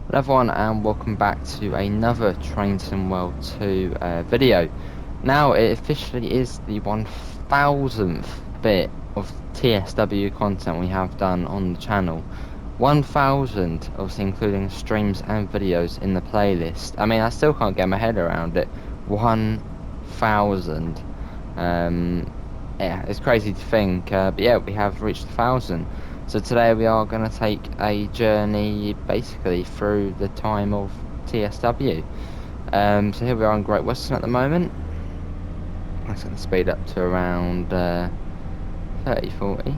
Hello everyone and welcome back to another Train Sim World 2 video. Now it officially is the 1000th bit of TSW content we have done on the channel. 1000, obviously including streams and videos in the playlist. I mean, I still can't get my head around it. 1000. Yeah, it's crazy to think, but yeah, we have reached 1000. So today we are going to take a journey basically through the time of TSW. So here we are in Great Western at the moment. Let's get the speed up to around 30, 40.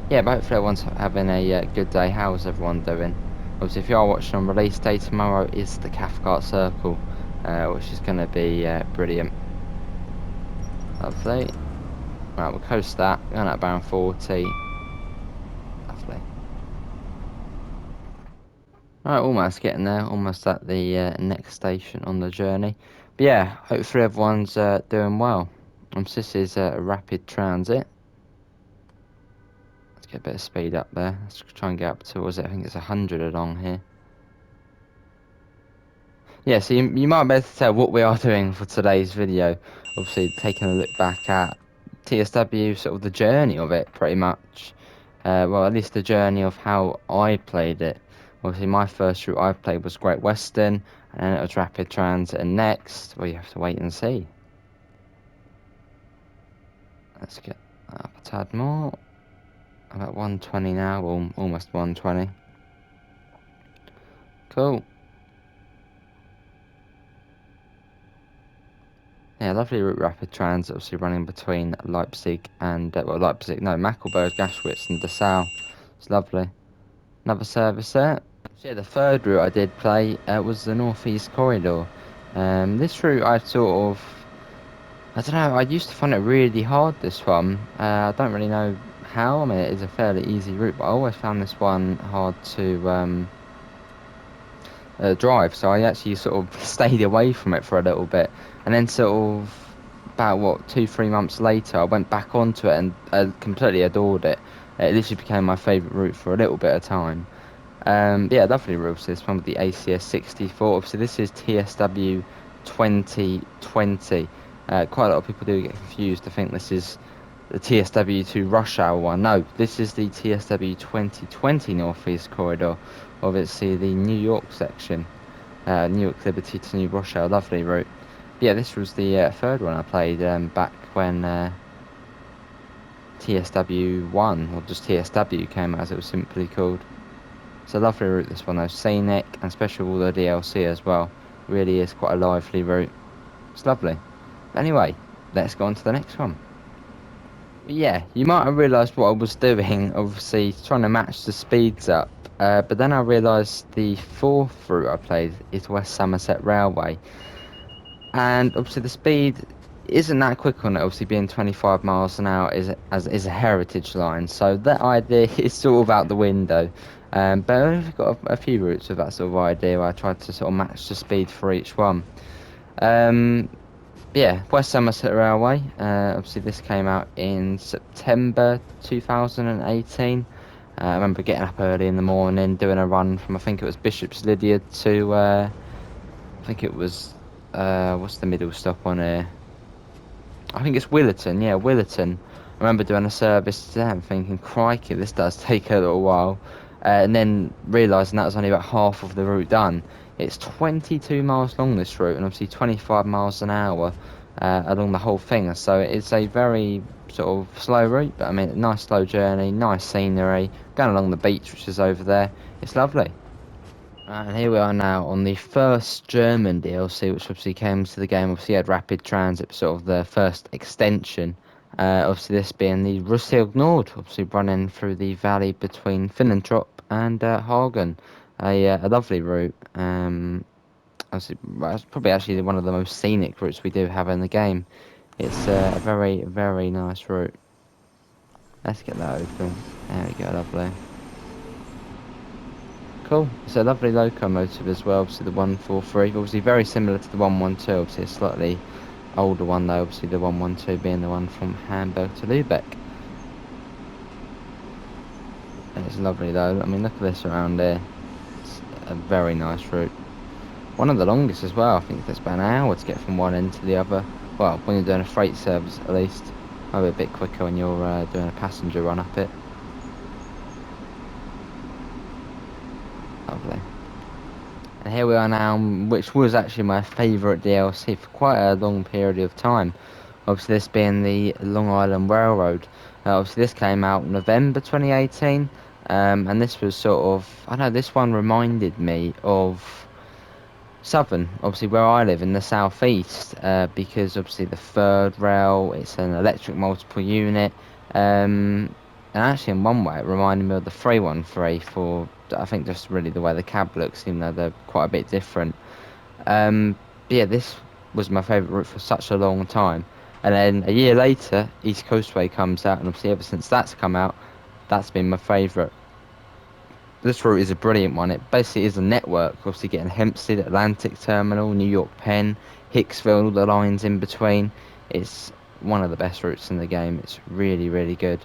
Yeah, but hopefully everyone's having a good day. How's everyone doing? Obviously, if you are watching on release day, tomorrow is the Cathcart Circle, which is going to be brilliant. Lovely. Right, we'll coast that. Going at about 40. Lovely. Right, almost getting there. Almost at the next station on the journey. But yeah, hopefully everyone's doing well. This is rapid transit. Let's get a bit of speed up there. Let's try and get up to, what was it? I think it's 100 along here. Yeah, so you might be able to tell what we are doing for today's video. Obviously, taking a look back at TSW, sort of the journey of it, pretty much. Well, at least the journey of how I played it. Obviously, my first route I played was Great Western, and then it was Rapid Transit, and next, well, you have to wait and see. Let's get up a tad more. About 120 now, or almost 120. Cool. Yeah, lovely route, Rapid Transit, obviously running between Leipzig and, well, Leipzig, no, Mackelberg, Gaschwitz and Dessau. It's lovely. Another service there. So yeah, the third route I did play was the Northeast Corridor. This route I sort of, I don't know, I used to find it really hard, this one. I don't really know how. I mean, it is a fairly easy route, but I always found this one hard to drive, so I actually sort of stayed away from it for a little bit, and then sort of about what 2-3 months later, I went back onto it and completely adored it. It literally became my favourite route for a little bit of time. Yeah, lovely route. So this one with the ACS 64. So this is TSW 2020. Quite a lot of people do get confused. I think this is the TSW2 rush hour one. No, this is the TSW 2020 Northeast Corridor, obviously the New York section. New York Liberty to New Rochelle, lovely route. But yeah, this was the third one I played back when TSW1, or just TSW came out as it was simply called. It's a lovely route, this one though, scenic, and especially with all the DLC as well. Really is quite a lively route. It's lovely. Anyway, let's go on to the next one. Yeah, you might have realised what I was doing, obviously trying to match the speeds up, but then I realised the fourth route I played is West Somerset Railway, and obviously the speed isn't that quick on it, obviously being 25 miles an hour is a heritage line, so that idea is sort of out the window. But I've got a few routes with that sort of idea where I tried to sort of match the speed for each one. Um, yeah, West Somerset Railway. Obviously, this came out in September 2018. I remember getting up early in the morning, doing a run from, I think it was Bishop's Lydia to, I think it was, what's the middle stop on here? I think it's Willerton, yeah, Willerton. I remember doing a service there and thinking, crikey, this does take a little while. And then realising that was only about half of the route done. It's 22 miles long, this route, and obviously 25 miles an hour along the whole thing. So it's a very sort of slow route, but I mean, nice slow journey, nice scenery, going along the beach, which is over there. It's lovely. And here we are now on the first German DLC, which obviously came to the game. Obviously, had Rapid Transit, sort of the first extension. Obviously, this being the Russil Nord, obviously running through the valley between Finnentrop and Hagen. A lovely route. Obviously, well, it's probably actually one of the most scenic routes we do have in the game. It's a very, very nice route. Let's get that open. There we go, lovely. Cool. It's a lovely locomotive as well, obviously the 143, obviously very similar to the 112, obviously a slightly older one though, obviously the 112 being the one from Hamburg to Lübeck. And it's lovely though, I mean look at this around here. a very nice route. One of the longest as well. I think that's about an hour to get from one end to the other. Well, when you're doing a freight service at least. Maybe a bit quicker when you're doing a passenger run up it. Lovely. And here we are now, which was actually my favourite DLC for quite a long period of time. Obviously this being the Long Island Railroad. Obviously this came out November 2018. And this was sort of, I don't know, this one reminded me of Southern, obviously where I live in the southeast, because obviously the third rail, it's an electric multiple unit, and actually in one way it reminded me of the 313 for, I think, just really the way the cab looks, even though they're quite a bit different. But yeah, this was my favourite route for such a long time, and then a year later East Coastway comes out, and obviously ever since that's come out, that's been my favourite. This route is a brilliant one. It basically is a network, obviously getting Hempstead, Atlantic Terminal, New York Penn, Hicksville, all the lines in between. It's one of the best routes in the game. It's really, really good.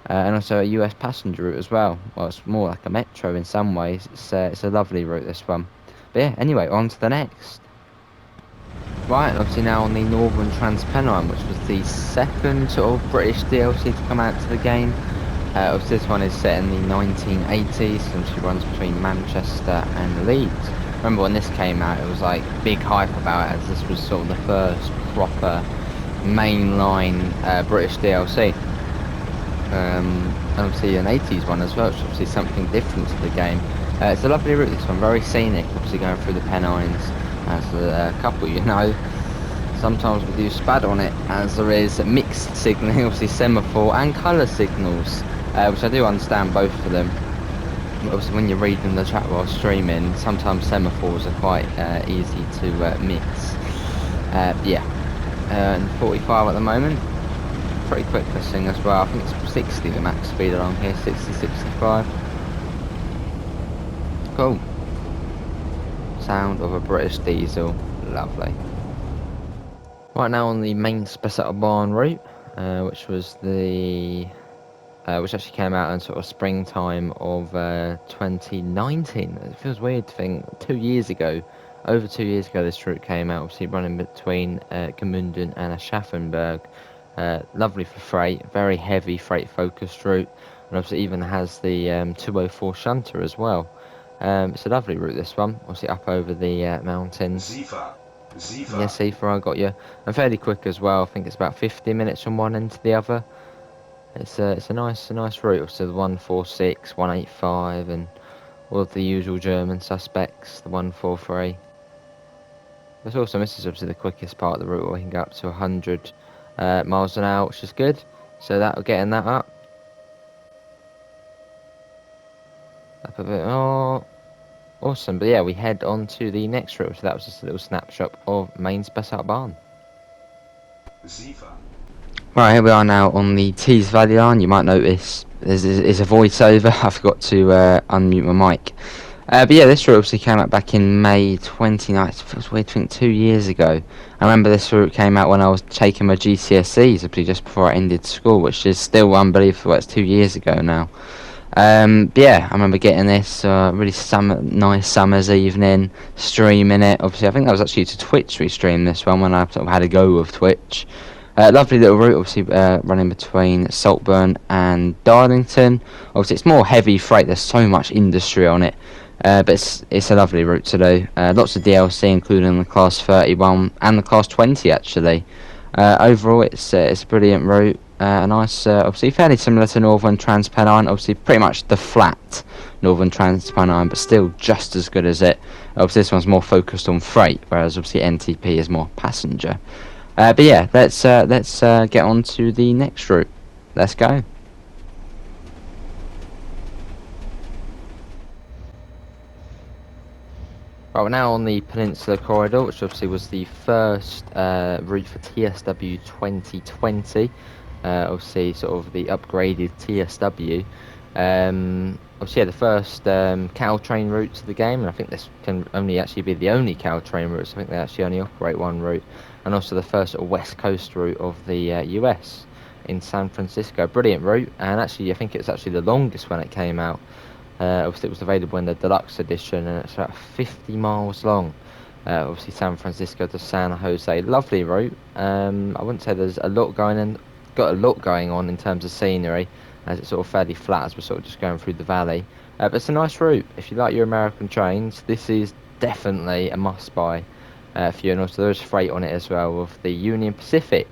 And also a US passenger route as well. Well, it's more like a metro in some ways. It's a lovely route, this one. But yeah, anyway, on to the next. Right, obviously now on the Northern Transpennine, which was the second sort of British DLC to come out to the game. Obviously this one is set in the 1980s and she runs between Manchester and Leeds. Remember when this came out, it was like big hype about it, as this was sort of the first proper mainline British DLC. And obviously an 80s one as well, which is obviously something different to the game. It's a lovely route, this one, very scenic, obviously going through the Pennines. As a couple, you know, sometimes we do spad on it, as there is mixed signalling, obviously semaphore and colour signals, which I do understand both of them. Obviously when you're reading the chat while streaming, sometimes semaphores are quite easy to mix. Yeah, and 45 at the moment, pretty quick this thing as well. I think it's 60 the max speed along here, 60, 65. Cool. Sound of a British diesel, lovely. Right now on the main Spessart Barn route, which was which actually came out in sort of springtime of 2019. It feels weird to think 2 years ago, over 2 years ago, this route came out. Obviously running between Gmunden and Aschaffenburg. Lovely for freight, very heavy freight focused route, and obviously even has the 204 shunter as well. It's a lovely route, this one, obviously up over the mountains. Yes, Sifa, I got you. And fairly quick as well. I think it's about 50 minutes from one end to the other. It's a nice route. Obviously the 146, 185, and all of the usual German suspects. The 143. But also, this is obviously the quickest part of the route, where we can go up to 100 miles an hour, which is good. So that'll getting that up a bit. Oh. Awesome, but yeah, we head on to the next route. So that was just a little snapshot of main Spessart Barn. Right, here we are now on the Tees Valley line. You might notice there's a voiceover. I forgot to unmute my mic. But yeah, this route obviously came out back in May 29th. It feels weird to think 2 years ago. I remember this route came out when I was taking my GCSEs, obviously just before I ended school, which is still unbelievable. It's 2 years ago now. But yeah, I remember getting this really nice summer's evening, streaming it. Obviously, I think that was actually to Twitch we streamed this one when I sort of had a go with Twitch. Lovely little route, obviously running between Saltburn and Darlington. Obviously, it's more heavy freight. There's so much industry on it, but it's a lovely route to do. Lots of DLC, including the Class 31 and the Class 20 actually. Overall, it's a brilliant route. A nice, obviously fairly similar to Northern Transpennine, obviously pretty much the flat Northern Transpennine, but still just as good as it. Obviously this one's more focused on freight, whereas obviously NTP is more passenger. But yeah, let's get on to the next route. Let's go. Right, we're now on the Peninsula Corridor, which obviously was the first route for TSW 2020. Obviously, sort of the upgraded TSW. Obviously, yeah, the first Caltrain route to the game, and I think this can only actually be the only Caltrain route. So I think they actually only operate one route, and also the first sort of West Coast route of the US in San Francisco. Brilliant route, and actually, I think it's actually the longest when it came out. Obviously, it was available in the deluxe edition, and it's about 50 miles long. Obviously, San Francisco to San Jose, lovely route. I wouldn't say there's a lot got a lot going on in terms of scenery, as it's sort of fairly flat as we're sort of just going through the valley. But it's a nice route. If you like your American trains, this is definitely a must-buy for you. And also, there's freight on it as well of the Union Pacific.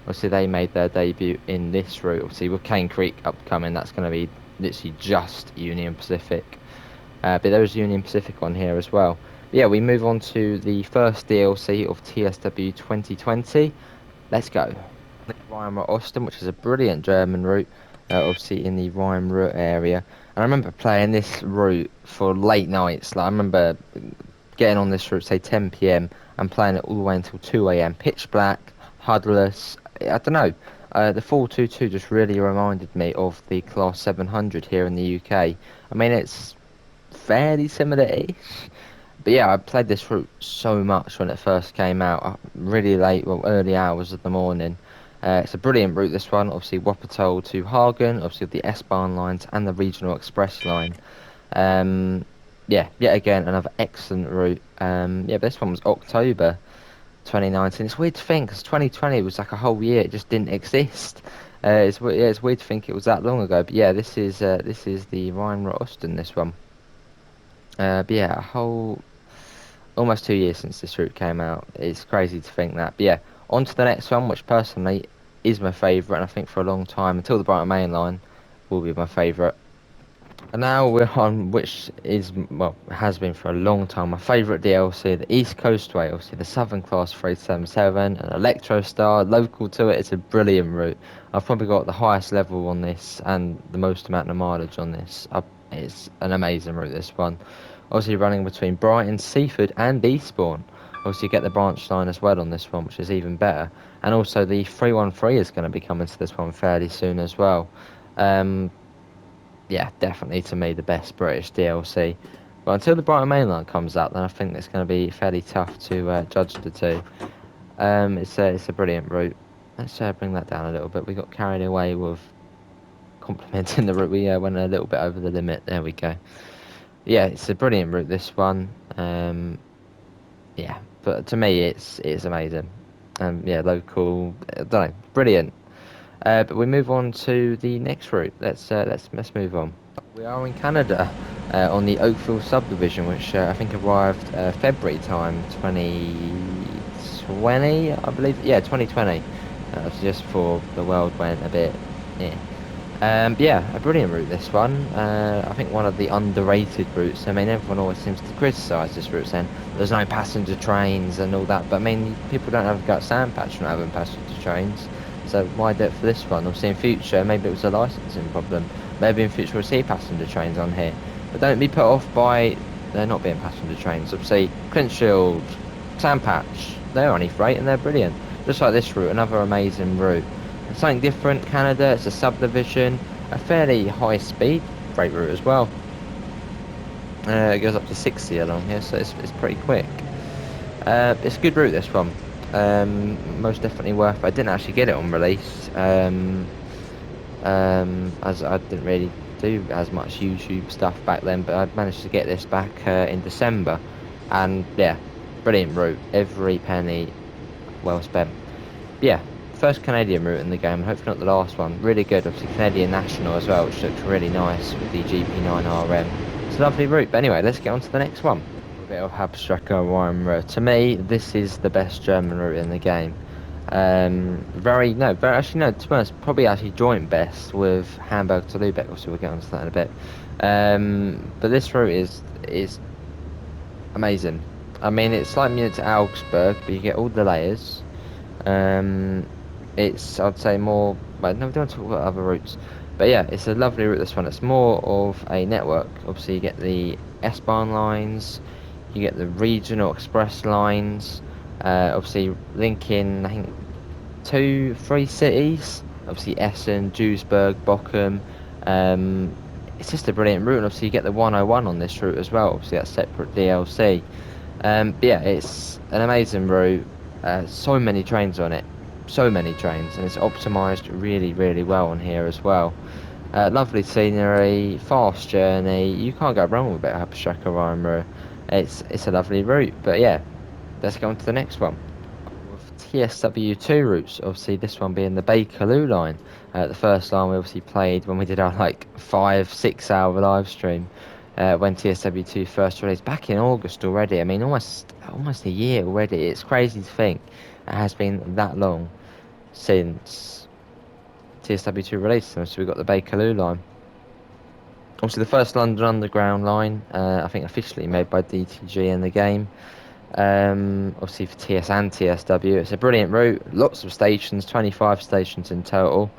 Obviously, they made their debut in this route. Obviously, with Cane Creek upcoming, that's going to be literally just Union Pacific. But there is Union Pacific on here as well. But yeah, we move on to the first DLC of TSW 2020. Let's go. Rhein-Ruhr Osten, which is a brilliant German route, obviously in the Rhein-Ruhr area. And I remember playing this route for late nights. Like I remember getting on this route, say 10 p.m. and playing it all the way until 2 a.m. Pitch black, HUDless. I don't know. The 422 just really reminded me of the Class 700 here in the UK. I mean, it's fairly similar-ish. But yeah, I played this route so much when it first came out, really late, well, early hours of the morning. It's a brilliant route, this one. Obviously, Wuppertal to Hagen, obviously the S-Bahn lines and the Regional Express line. Yeah, yet again, another excellent route. Yeah, but this one was October 2019. It's weird to think, because 2020 was like a whole year, it just didn't exist. Yeah, it's weird to think it was that long ago. But yeah, this is the Rhein-Ruhr Osten, this one. But yeah, a whole almost 2 years since this route came out. It's crazy to think that. But yeah, on to the next one, which personally is my favourite, and I think for a long time, until the Brighton Main Line, will be my favourite. And now we're on, which is, well, has been for a long time, my favourite DLC, the East Coastway, obviously the Southern Class 377, an Electro Star, local to it, it's a brilliant route. I've probably got the highest level on this and the most amount of mileage on this. It's an amazing route, this one. Obviously running between Brighton, Seaford and Eastbourne. Obviously you get the branch line as well on this one, which is even better. And also the 313 is going to be coming to this one fairly soon as well. Um, yeah, definitely to me the best British DLC. But until the Brighton Mainline comes out, then I think it's going to be fairly tough to judge the two. It's a brilliant route. Let's bring that down a little bit. We got carried away with complimenting the route. We went a little bit over the limit. There we go. Yeah, it's a brilliant route, this one. Yeah, but to me, it's amazing. Yeah, local. I don't know, brilliant. But we move on to the next route. Let's move on. We are in Canada on the Oakville subdivision, which I think arrived February time, 2020, I believe. Yeah, 2020. Just before the world went a bit. Yeah. Yeah, a brilliant route, this one. I think one of the underrated routes. I mean, everyone always seems to criticise this route, saying there's no passenger trains and all that. But I mean, people don't have a gut sandpatch from having passenger trains. So why do it for this one? Obviously in future, maybe it was a licensing problem. Maybe in future we'll see passenger trains on here. But don't be put off by there not being passenger trains. Obviously, Clinchfield, Sandpatch, they're only freight and they're brilliant. Just like this route, another amazing route. Something different, Canada, it's a subdivision, a fairly high speed freight route as well. It goes up to 60 along here, so it's pretty quick. It's a good route, this one. Most definitely worth. I didn't actually get it on release, as I didn't really do as much YouTube stuff back then. But I managed to get this back in December, and yeah, brilliant route. Every penny well spent. Yeah, first Canadian route in the game, and hopefully not the last one. Really good. Obviously Canadian National as well, which looks really nice with the GP9RM. It's a lovely route. But anyway, let's get on to the next one. Bit of Habstrecker Rhein-Ruhr. To me, this is the best German route in the game. Very actually no. To be honest, probably actually joint best with Hamburg to Lubeck. Obviously, we'll get onto that in a bit. But this route is amazing. I mean, it's like Munich to Augsburg, but you get all the layers. It's I'd say more. But no, we don't talk about other routes. But yeah, it's a lovely route. This one. It's more of a network. Obviously, you get the S-Bahn lines. You get the regional express lines, obviously linking, I think, 3 cities. Obviously Essen, Duisburg, Bochum. It's just a brilliant route, and obviously you get the 101 on this route as well. Obviously that's separate DLC. But yeah, it's an amazing route. So many trains on it, so many trains, and it's optimised really, really well on here as well. Lovely scenery, fast journey. You can't go wrong with it. Haberstracker Rhein-Ruhr. It's a lovely route. But yeah, let's go on to the next one. With TSW2 routes, obviously this one being the Bakerloo line. The first line we obviously played when we did our like 5-6 hour live stream. When TSW2 first released back in August already. I mean, almost a year already. It's crazy to think it has been that long since TSW2 released. So we've got the Bakerloo line. Obviously, the first London Underground line, I think officially made by DTG in the game. Obviously for TS and TSW, it's a brilliant route. Lots of stations, 25 stations in total.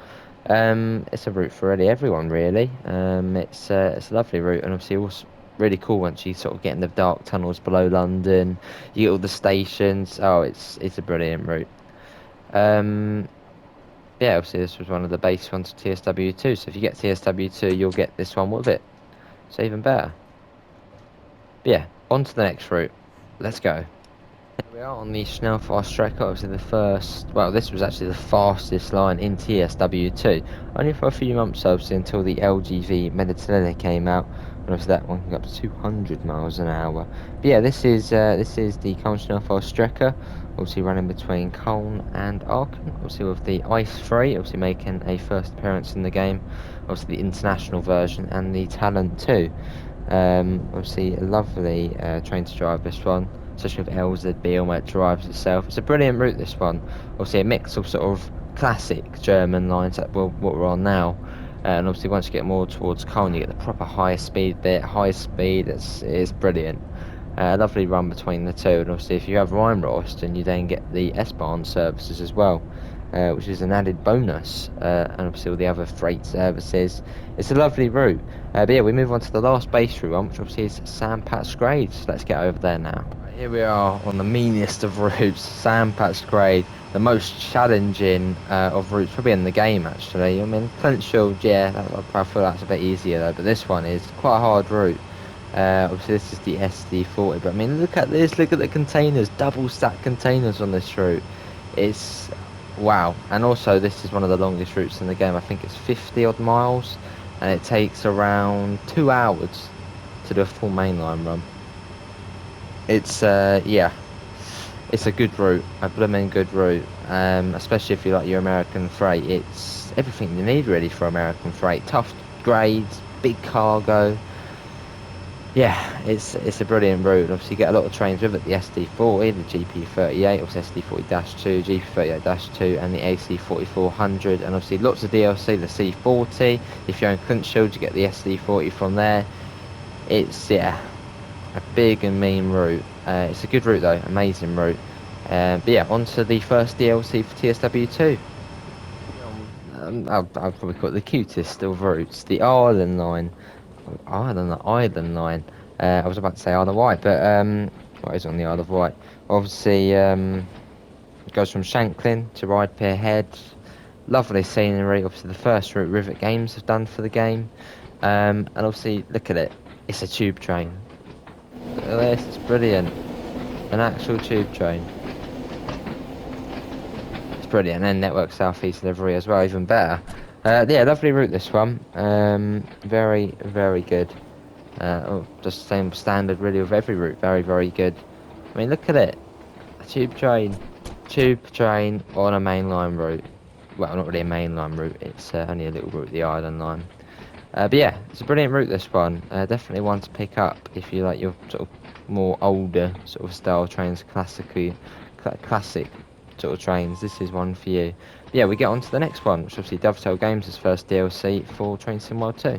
It's a route for really everyone, really. It's a lovely route, and obviously also really cool once you sort of get in the dark tunnels below London. You get all the stations. Oh, it's a brilliant route. Um, yeah, obviously this was one of the base ones for TSW2. So if you get TSW2, you'll get this one with it. So even better. But yeah, on to the next route. Let's go. Here we are on the Schnellfahrstrecke, obviously the first, well, this was actually the fastest line in TSW2, only for a few months, obviously, until the LGV Mediterranean came out, and obviously that one can go up to 200 miles an hour. But yeah, this is the Köln Schnellfahrstrecke, obviously running between Köln and Aachen, obviously with the Ice 3, obviously making a first appearance in the game, obviously the international version, and the Talent 2. Obviously, a lovely train to drive this one, especially with LZB on where it drives itself. It's a brilliant route, this one. Obviously, a mix of sort of classic German lines that what we're on now. And obviously, once you get more towards Cologne, you get the proper high speed bit. High speed, it's brilliant. Lovely run between the two. And obviously, if you have Rhein-Ruhr, then you then get the S-Bahn services as well. Which is an added bonus, and obviously all the other freight services. It's a lovely route. But yeah, we move on to the last base route one, which obviously is Sandpatch Grade. So let's get over there now. Right, here we are on the meanest of routes, Sandpatch Grade, the most challenging of routes, probably in the game actually. I mean, Flint Shield, yeah, I feel that's a bit easier though, but this one is quite a hard route. Obviously this is the SD40, but I mean, look at this, look at the containers, double stack containers on this route. It's wow. And also this is one of the longest routes in the game. I think it's 50 odd miles, and it takes around 2 hours to do a full mainline run. It's yeah, it's a good route, a blooming good route, especially if you like your American freight. It's everything you need really for American freight. Tough grades, big cargo. Yeah, it's a brilliant route. Obviously, you get a lot of trains with it. The SD40, the GP38, obviously SD40-2, GP38-2, and the AC4400. And obviously, lots of DLC. The C40. If you're in Clinchfield, you get the SD40 from there. It's yeah, a big and mean route. It's a good route though, amazing route. But yeah, on to the first DLC for TSW2. I'll probably call it the cutest of routes, the Ireland line. Island line. I was about to say Isle of Wight, but what is on the Isle of Wight? Obviously, it goes from Shanklin to Ride Pier Head. Lovely scenery. Obviously, the first route Rivet Games have done for the game. And obviously, look at it. It's a tube train. Look at this. It's brilliant. An actual tube train. It's brilliant. And Network Southeast Livery as well, even better. Yeah, lovely route this one. Very, very good. Just the same standard really with every route. Very, very good. I mean, look at it. A tube train. Tube train on a mainline route. Well, not really a mainline route. It's only a little route, the Island line. But yeah, it's a brilliant route, this one. Definitely one to pick up if you like your sort of more older sort of style trains, classic sort of trains. This is one for you. But yeah, we get on to the next one, which obviously Dovetail Games' first DLC for Train Sim World 2.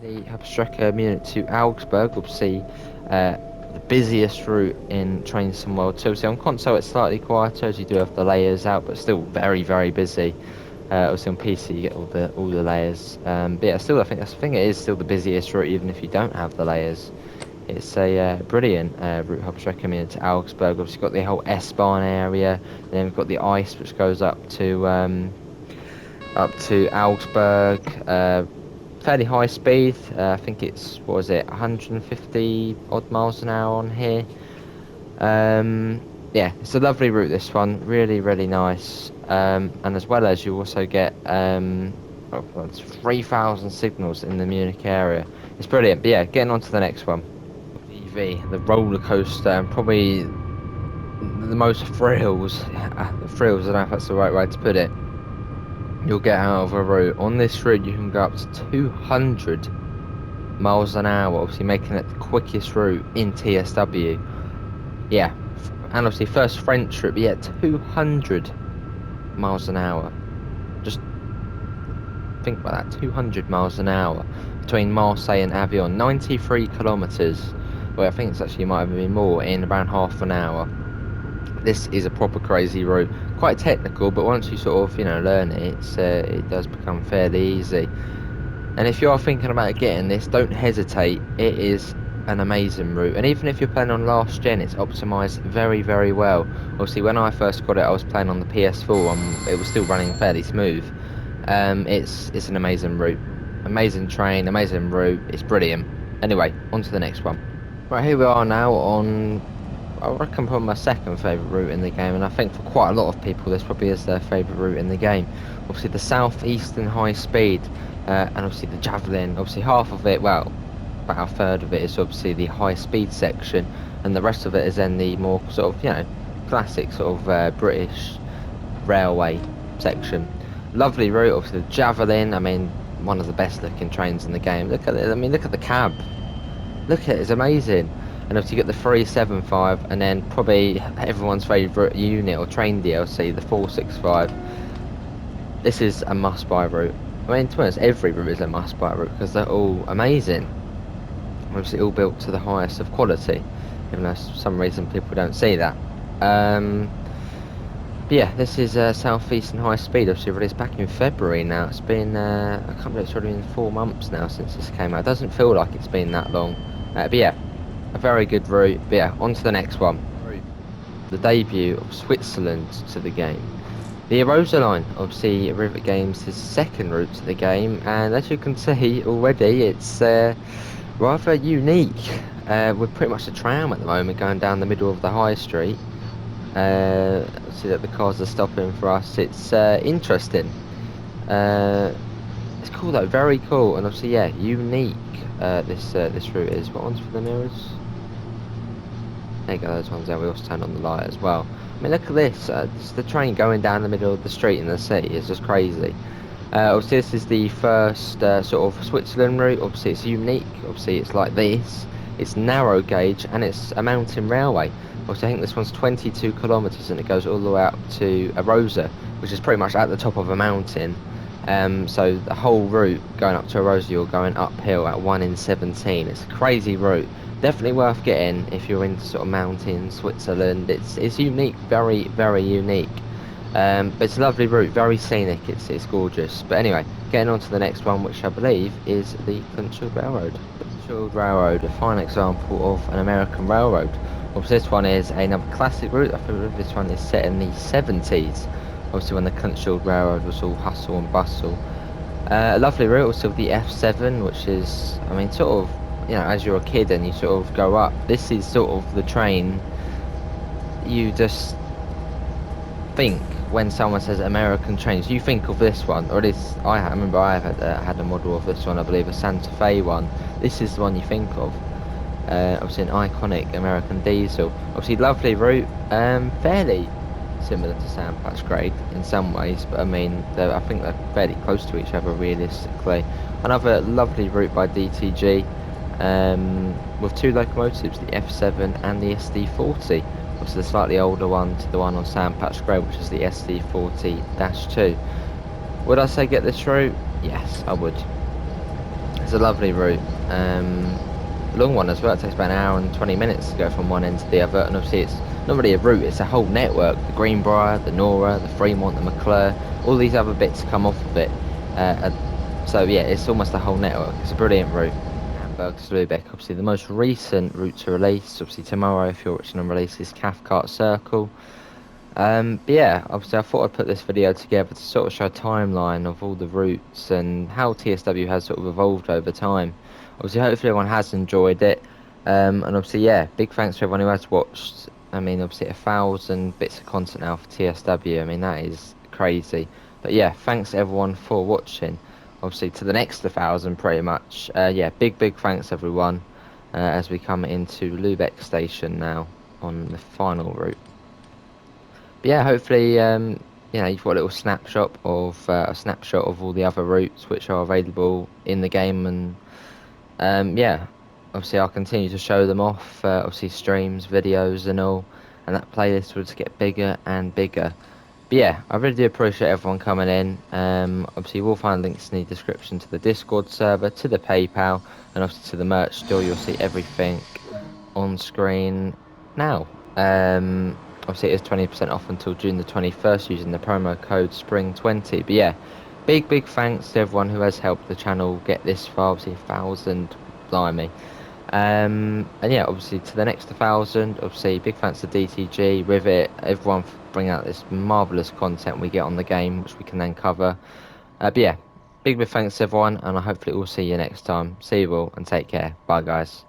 The Hauptstrecke Munich to Augsburg, obviously the busiest route in Train Sim World 2. So on console it's slightly quieter as you do have the layers out, but still very, very busy. Obviously on PC you get all the layers. But yeah, still I think it is still the busiest route even if you don't have the layers. It's a brilliant route Hauptstrecke coming into Augsburg. Obviously got the whole S-Bahn area. Then we've got the ice which goes up to Augsburg. Fairly high speed. I think it's, what was it, 150 odd miles an hour on here. Yeah, it's a lovely route, this one. Really, really nice. And as well as you also get Oh, that's 3,000 signals in the Munich area. It's brilliant. But yeah, getting on to the next one. EV, the roller coaster, and probably the most thrills. Thrills, I don't know if that's the right way to put it. You'll get out of a route. On this route, you can go up to 200 miles an hour, obviously making it the quickest route in TSW. Yeah, and obviously first French route, but yeah, 200 miles an hour. Just think about that, 200 miles an hour between Marseille and Avion, 93 kilometers. Well, I think it's actually might have been more in around half an hour. This is a proper crazy route, quite technical, but once you sort of learn it, it does become fairly easy. And if you are thinking about getting this, don't hesitate. It is an amazing route. And even if you're playing on last gen, it's optimized very, very well. Obviously, when I first got it, I was playing on the PS4 and it was still running fairly smooth. It's an amazing route. Amazing train, amazing route. It's brilliant. Anyway, on to the next one. Right, here we are now on, I reckon, probably my second favourite route in the game, and I think for quite a lot of people this probably is their favourite route in the game. Obviously the southeastern high speed, and obviously the javelin. Obviously half of it, well, about a third of it is obviously the high speed section, and the rest of it is then the more sort of classic sort of British railway section. Lovely route. Obviously the javelin, I mean, one of the best looking trains in the game. Look at it, I mean, look at the cab. Look at it, it's amazing. And obviously you get the 375, and then probably everyone's favourite unit or train DLC, the 465. This is a must-buy route. I mean, to be honest, every route is a must-buy route because they're all amazing. Obviously all built to the highest of quality, even though for some reason people don't see that. But yeah, this is Southeastern High Speed. Obviously released back in February now. It's been, I can't believe it's already been 4 months now since this came out. It doesn't feel like it's been that long. But yeah, a very good route. But yeah, on to the next one. The debut of Switzerland to the game. The Erosa line, obviously Rivet Games' second route to the game, and as you can see already, it's rather unique. With pretty much a tram at the moment going down the middle of the high street. See that the cars are stopping for us. It's interesting. It's cool though, very cool, and obviously yeah, unique. This route is. What one's for the mirrors? There you go, those ones there. We also turned on the light as well. I mean, look at this. It's the train going down the middle of the street in the city. It's just crazy. Obviously, this is the first sort of Switzerland route. Obviously, it's unique. Obviously, it's like this. It's narrow gauge and it's a mountain railway. Obviously, I think this one's 22 kilometres and it goes all the way up to Arosa, which is pretty much at the top of a mountain. So the whole route going up to Arosa, you're going uphill at 1 in 17. It's a crazy route. Definitely worth getting if you're into sort of mountains, Switzerland. It's unique, very, very unique. But it's a lovely route, very scenic. It's gorgeous. But anyway, getting on to the next one, which I believe is the Conchilled Railroad. Conchilled Railroad, a fine example of an American railroad. Obviously, this one is another classic route. I think this one is set in the 70s. Obviously, when the Conchilled Railroad was all hustle and bustle. A lovely route, also the F7, which is, I mean, sort of, as you're a kid and you sort of go up, this is sort of the train you just think when someone says American trains, you think of this one, or at least I remember I had a model of this one, I believe a Santa Fe one. This is the one you think of. Obviously an iconic American diesel. Obviously lovely route, fairly similar to Sandpatch Grade in some ways, but I mean, I think they're fairly close to each other realistically. Another lovely route by DTG, with two locomotives, the F7 and the SD40. Obviously the slightly older one to the one on Sandpatch Grade, which is the SD40-2. Would I say get this route? Yes, I would. It's a lovely route. Long one as well. It takes about an hour and 20 minutes to go from one end to the other, and obviously it's not really a route, it's a whole network. The Greenbrier, the Nora, the Fremont, the McClure, all these other bits come off of it. So yeah, it's almost a whole network. It's a brilliant route. Hamburg to Lübeck, obviously the most recent route to release. Obviously tomorrow, if you're watching on release, is Cathcart Circle. But yeah, obviously I thought I'd put this video together to sort of show a timeline of all the routes and how TSW has sort of evolved over time. Obviously hopefully everyone has enjoyed it, and obviously yeah, big thanks to everyone who has watched. I mean, obviously 1,000 bits of content now for TSW, I mean that is crazy. But yeah, thanks everyone for watching. obviously to the next 1,000 pretty much. Yeah, big thanks everyone, as we come into Lubeck station now on the final route. But yeah, hopefully, you've got a little snapshot of all the other routes which are available in the game, and yeah, obviously I'll continue to show them off. Obviously streams, videos, and all, and that playlist will just get bigger and bigger. But yeah, I really do appreciate everyone coming in. Obviously we'll find links in the description to the Discord server, to the PayPal, and obviously to the merch store. You'll see everything on screen now. Obviously it is 20% off until June the 21st using the promo code SPRING20. But yeah, big thanks to everyone who has helped the channel get this far. Obviously 1,000, blimey. And yeah, obviously to the next 1,000. Obviously big thanks to DTG, Rivet, everyone for bringing out this marvelous content we get on the game, which we can then cover. But yeah, big thanks to everyone, and I hopefully we'll see you next time. See you all and take care. Bye guys.